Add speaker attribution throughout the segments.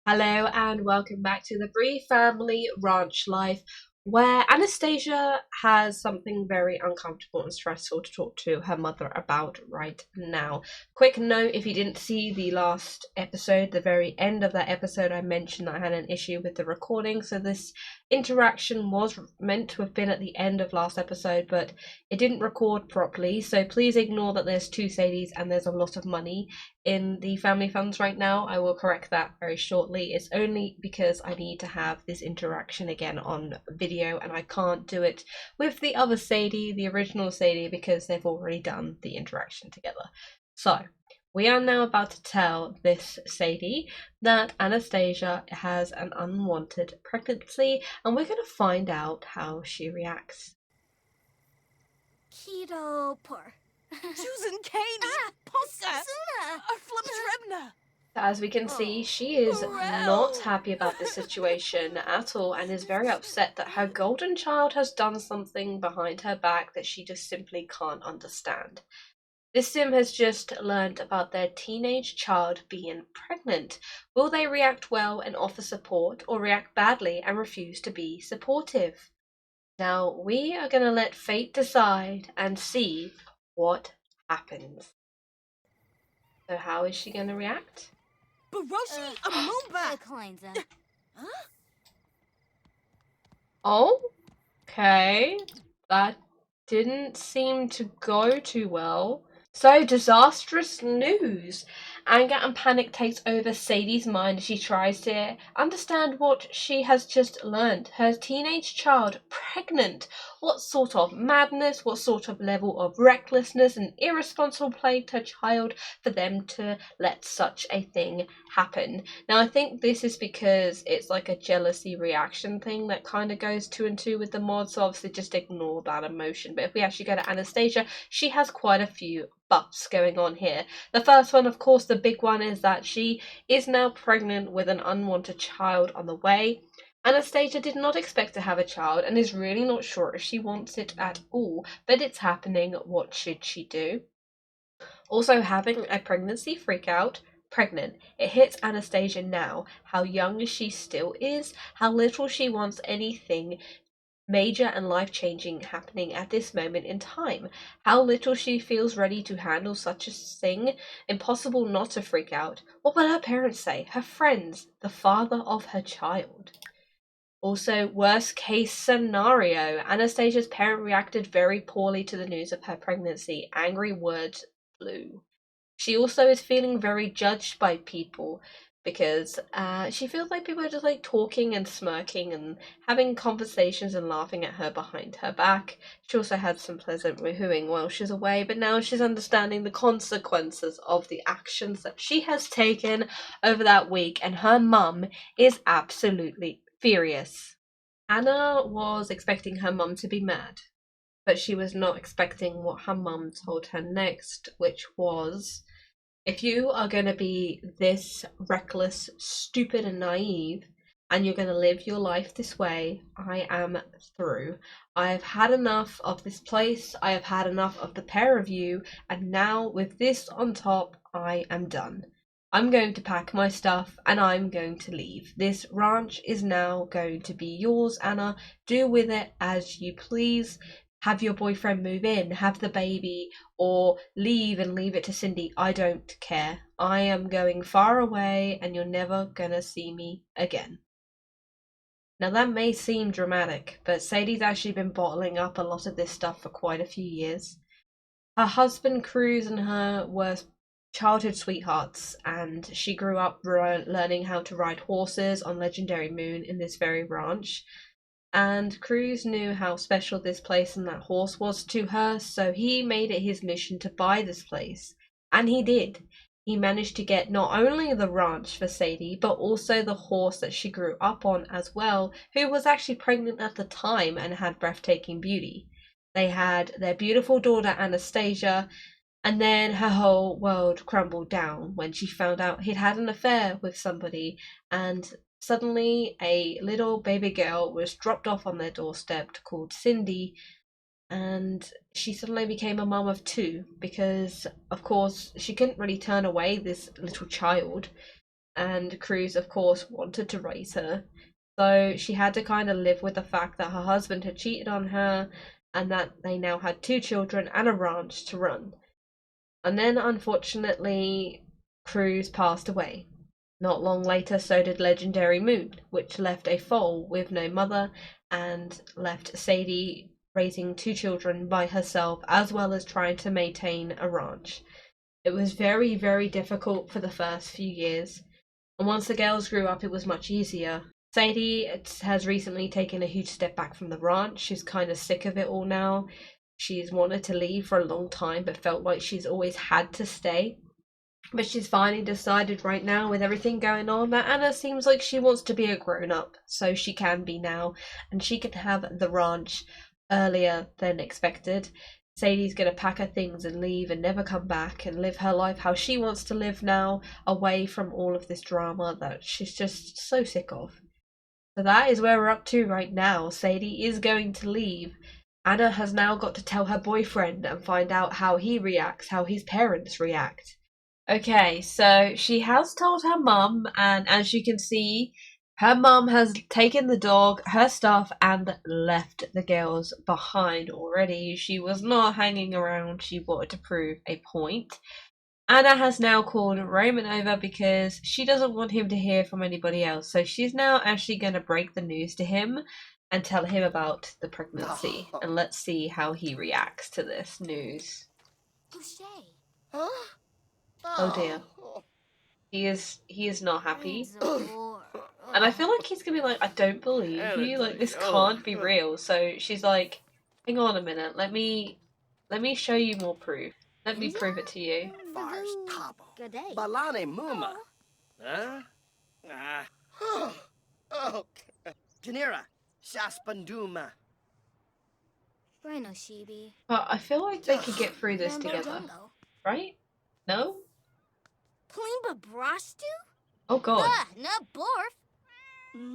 Speaker 1: Hello and welcome back to the Bree family ranch life, where Anastasia has something very uncomfortable and stressful to talk to her mother about right now. Quick note, if you didn't see the last episode, the very end of that episode, I mentioned that I had an issue with the recording, so this interaction was meant to have been at the end of last episode, but it didn't record properly, so please ignore that there's two Sadies and there's a lot of money in the family funds right now. I will correct that very shortly. It's only because I need to have this interaction again on video, and I can't do it with the other Sadie, the original Sadie, because they've already done the interaction together. So we are now about to tell this Sadie that Anastasia has an unwanted pregnancy, and we're going to find out how she reacts.
Speaker 2: Keto por.
Speaker 3: Susan Caney, Polka, Flimsrebna.
Speaker 1: As we can see, she is not happy about this situation at all and is very upset that her golden child has done something behind her back that she just simply can't understand. This sim has just learned about their teenage child being pregnant. Will they react well and offer support, or react badly and refuse to be supportive? Now, we are going to let fate decide and see what happens. So how is she going to react?
Speaker 3: Baroshi Amumba.
Speaker 1: Oh, okay. That didn't seem to go too well. So, disastrous news! Anger and panic takes over Sadie's mind as she tries to understand what she has just learned. Her teenage child pregnant. What sort of madness, what sort of level of recklessness and irresponsible plagued her child for them to let such a thing happen? Now, I think this is because it's like a jealousy reaction thing that kind of goes two and two with the mod, so obviously just ignore that emotion. But if we actually go to Anastasia, she has quite a few buffs going on here. The first one, of course, the big one, is that she is now pregnant with an unwanted child on the way. Anastasia did not expect to have a child and is really not sure if she wants it at all, but it's happening. What should she do? Also, having a pregnancy freakout. Pregnant. It hits Anastasia now. How young she still is, how little she wants anything major and life-changing happening at this moment in time, how little she feels ready to handle such a thing. Impossible not to freak out. What will her parents say, her friends, the father of her child? Also, worst case scenario, Anastasia's parent reacted very poorly to the news of her pregnancy. Angry words flew. She also is feeling very judged by people because she feels like people are just like talking and smirking and having conversations and laughing at her behind her back. She also had some pleasant woohooing while she's away, but now she's understanding the consequences of the actions that she has taken over that week, and her mum is absolutely furious. Anna was expecting her mum to be mad, but she was not expecting what her mum told her next, which was, if you are going to be this reckless, stupid, and naive, and you're going to live your life this way, I am through. I have had enough of this place, I have had enough of the pair of you, and now with this on top, I am done. I'm going to pack my stuff and I'm going to leave. This ranch is now going to be yours, Anna. Do with it as you please. Have your boyfriend move in, have the baby, or leave and leave it to Cindy. I don't care. I am going far away and you're never gonna see me again. Now that may seem dramatic, but Sadie's actually been bottling up a lot of this stuff for quite a few years. Her husband, Cruz, and her were childhood sweethearts, and she grew up learning how to ride horses on Legendary Moon in this very ranch. And Cruz knew how special this place and that horse was to her, so he made it his mission to buy this place. And he did. He managed to get not only the ranch for Sadie, but also the horse that she grew up on as well, who was actually pregnant at the time and had breathtaking beauty. They had their beautiful daughter Anastasia, and then her whole world crumbled down when she found out he'd had an affair with somebody, and suddenly a little baby girl was dropped off on their doorstep called Cindy, and she suddenly became a mum of two because, of course, she couldn't really turn away this little child. and Cruz, of course, wanted to raise her. So she had to kind of live with the fact that her husband had cheated on her and that they now had 2 children and a ranch to run. And then, unfortunately, Cruz passed away. Not long later, so did Legendary Moon, which left a foal with no mother and left Sadie raising 2 children by herself, as well as trying to maintain a ranch. It was very, very difficult for the first few years, and once the girls grew up, it was much easier. Sadie has recently taken a huge step back from the ranch. She's kind of sick of it all now. She's wanted to leave for a long time, but felt like she's always had to stay. But she's finally decided right now, with everything going on, that Anna seems like she wants to be a grown-up, so she can be now, and she can have the ranch earlier than expected. Sadie's gonna pack her things and leave and never come back and live her life how she wants to live now, away from all of this drama that she's just so sick of. So that is where we're up to right now. Sadie is going to leave. Anna has now got to tell her boyfriend and find out how he reacts, how his parents react. Okay, so she has told her mum, and as you can see, her mum has taken the dog, her stuff, and left the girls behind already. She was not hanging around. She wanted to prove a point. Anna has now called Roman over because she doesn't want him to hear from anybody else. So she's now actually going to break the news to him and tell him about the pregnancy. And let's see how he reacts to this news. Oh dear. He is not happy. And I feel like he's gonna be like, I don't believe you, like this can't be real. So she's like, hang on a minute, let me show you more proof. Let me prove it to you.
Speaker 2: Balane Muma. Huh? Janira, Shaspanduma.
Speaker 1: But I feel like they could get through this together. Right? No? Oh god.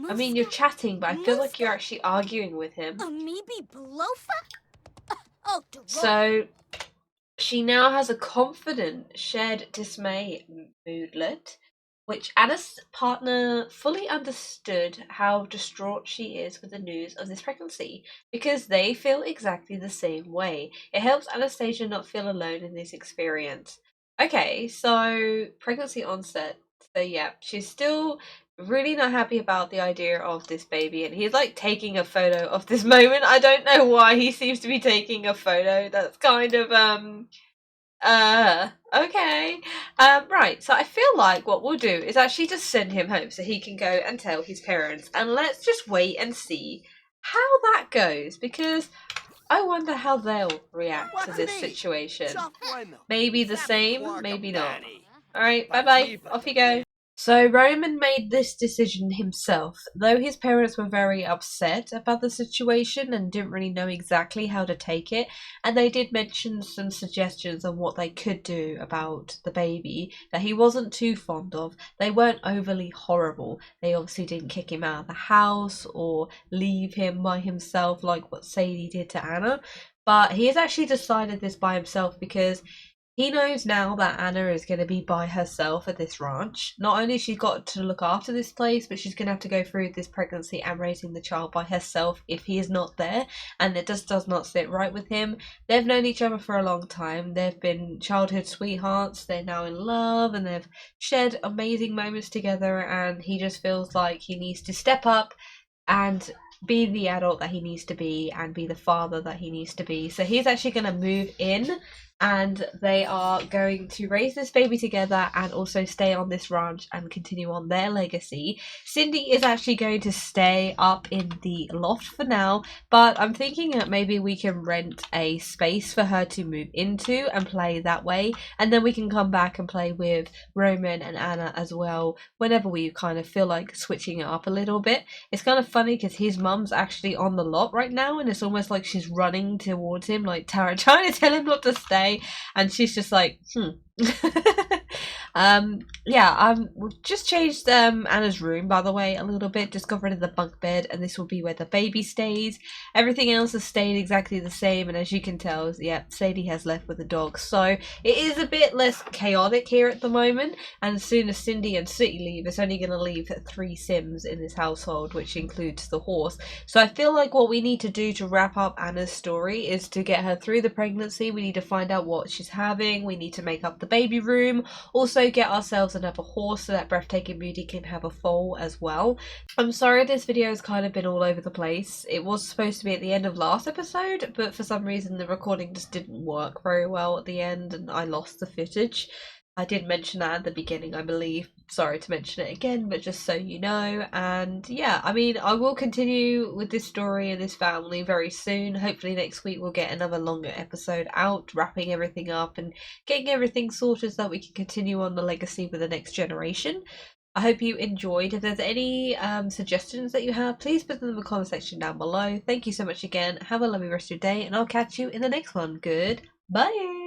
Speaker 1: I mean, you're chatting, but I feel like you're actually arguing with him. So, she now has a confident, shared dismay moodlet, which Anna's partner fully understood how distraught she is with the news of this pregnancy, because they feel exactly the same way. It helps Anastasia not feel alone in this experience. Okay, so pregnancy onset. So yeah, she's still really not happy about the idea of this baby, and he's like taking a photo of this moment. I don't know why he seems to be taking a photo. That's kind of okay. Right, so I feel like what we'll do is actually just send him home so he can go and tell his parents, and let's just wait and see how that goes, because I wonder how they'll react to this situation. Maybe the same, maybe not. Alright, bye-bye. Off you go. So Roman made this decision himself, though his parents were very upset about the situation and didn't really know exactly how to take it, and they did mention some suggestions on what they could do about the baby that he wasn't too fond of. They weren't overly horrible. They obviously didn't kick him out of the house or leave him by himself like what Sadie did to Anna, but he has actually decided this by himself because he knows now that Anna is going to be by herself at this ranch. Not only has she got to look after this place, but she's going to have to go through this pregnancy and raising the child by herself if he is not there, and it just does not sit right with him. They've known each other for a long time. They've been childhood sweethearts. They're now in love, and they've shared amazing moments together, and he just feels like he needs to step up and be the adult that he needs to be and be the father that he needs to be. So he's actually going to move in, and they are going to raise this baby together and also stay on this ranch and continue on their legacy. Cindy is actually going to stay up in the loft for now, but I'm thinking that maybe we can rent a space for her to move into and play that way, and then we can come back and play with Roman and Anna as well whenever we kind of feel like switching it up a little bit. It's kind of funny because his mum's actually on the lot right now, and it's almost like she's running towards him like Tara, trying to tell him not to stay, and she's just like Yeah, we've just changed Anna's room, by the way, a little bit. Just got rid of the bunk bed, and this will be where the baby stays. Everything else has stayed exactly the same, and as you can tell, yeah, Sadie has left with the dog. So it is a bit less chaotic here at the moment, and as soon as Cindy and Sooty leave, it's only going to leave 3 Sims in this household, which includes the horse. So I feel like what we need to do to wrap up Anna's story is to get her through the pregnancy. We need to find out what she's having. We need to make up the baby room. Also get ourselves another horse so that Breathtaking Beauty can have a foal as well. I'm sorry this video has kind of been all over the place. It was supposed to be at the end of last episode, but for some reason the recording just didn't work very well at the end and I lost the footage. I did mention that at the beginning, I believe. Sorry to mention it again, but just so you know. And yeah, I mean, I will continue with this story and this family very soon. Hopefully next week we'll get another longer episode out, wrapping everything up and getting everything sorted so that we can continue on the legacy with the next generation. I hope you enjoyed. If there's any suggestions that you have, please put them in the comment section down below. Thank you so much again. Have a lovely rest of your day, and I'll catch you in the next one. Goodbye.